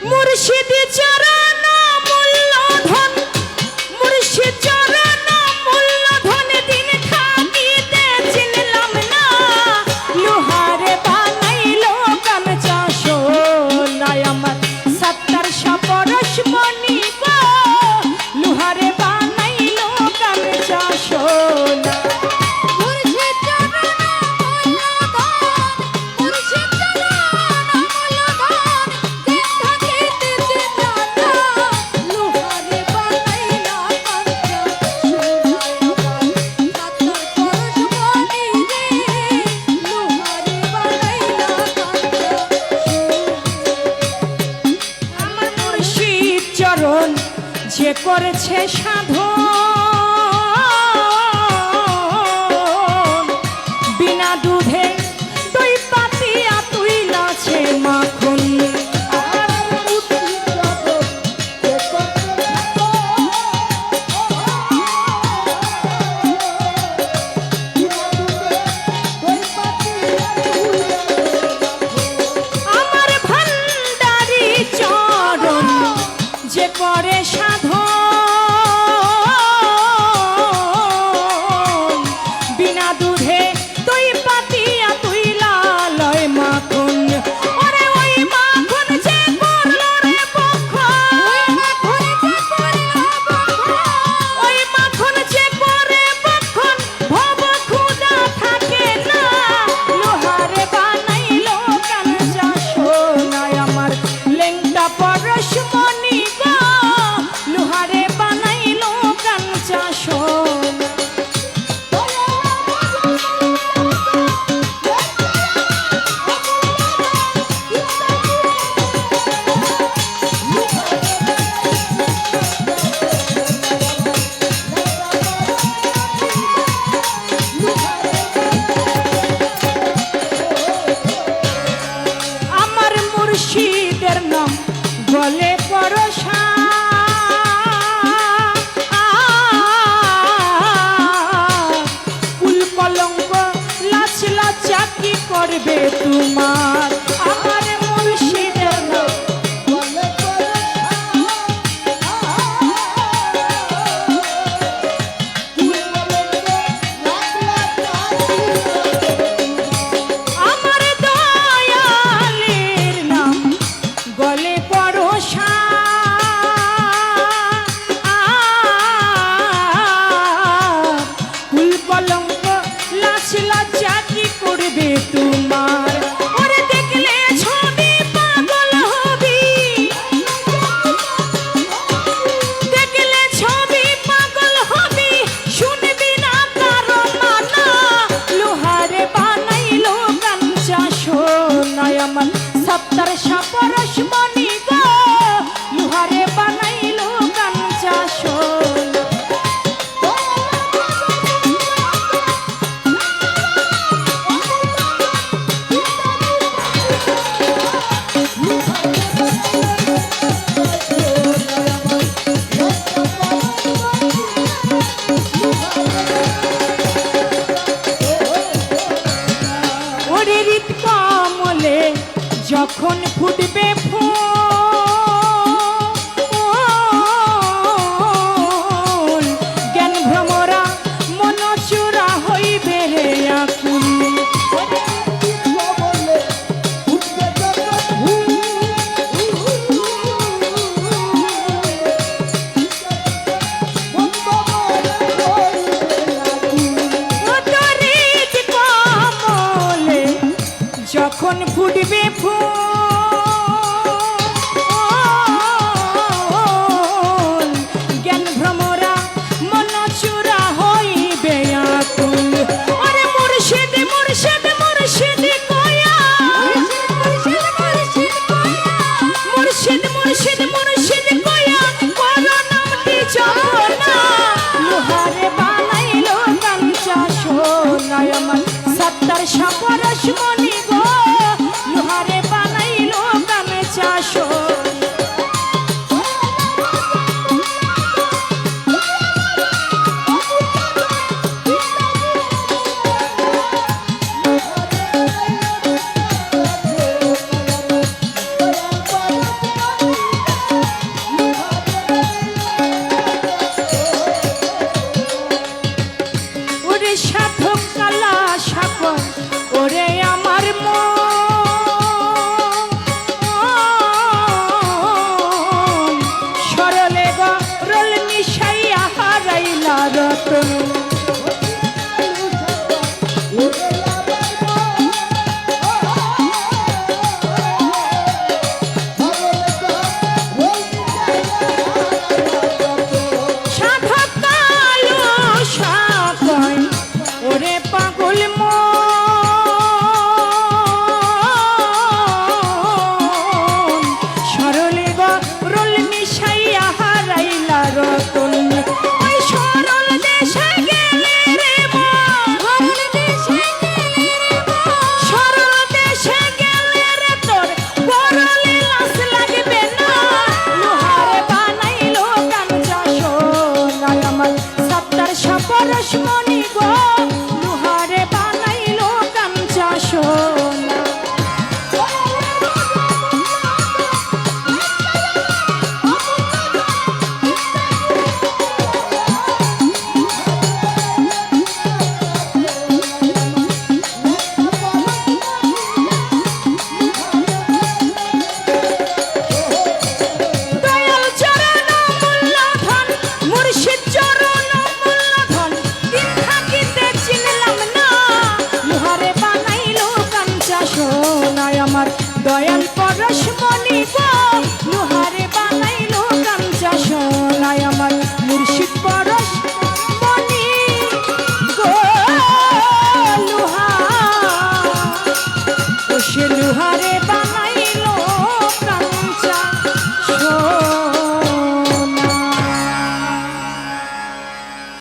মুর্শিদ চরণ মূল্যধন, মুর্শিদ চরণ মূল্যধন, দিন থাকিতে চিনলাম না। লোহারে বানাইলো গামছা সোনায় আমার 70 পরশ মনি গো। লোহারে বানাইলো গামছা সোনা। যে করেছে সাধন, বিনা দুধে দই পাতিয়া তুইলাছে মাখন। আমার ভান্ডারি চরণ যে করে সাধন, গলে পরশা কুল কলঙ্ক লাচ লাচা কি করবে তোমার। আমার মুর্শিদের নাম গলে আমার দয়ালের নাম গলে পরশা। কুল কলঙ্ক লাচ লাচা কি করবে তোমার। ওরে দেখলে ছবি পাগল হবি, দেখলে ছবি পাগল হবি, শুনবি না কারো মানা। লোহারে বানাইলো গামছা সোনায় আমার 70 পরশ মনি গো। লোহারে বানাইলো গামছা সোনা। ওরে হৃদ কমলে যখন ফুটবে ফুল, জ্ঞান ভ্রমরা মন চূড়া হইবে রে আকুল। যখন ফুটবে ফুল, গো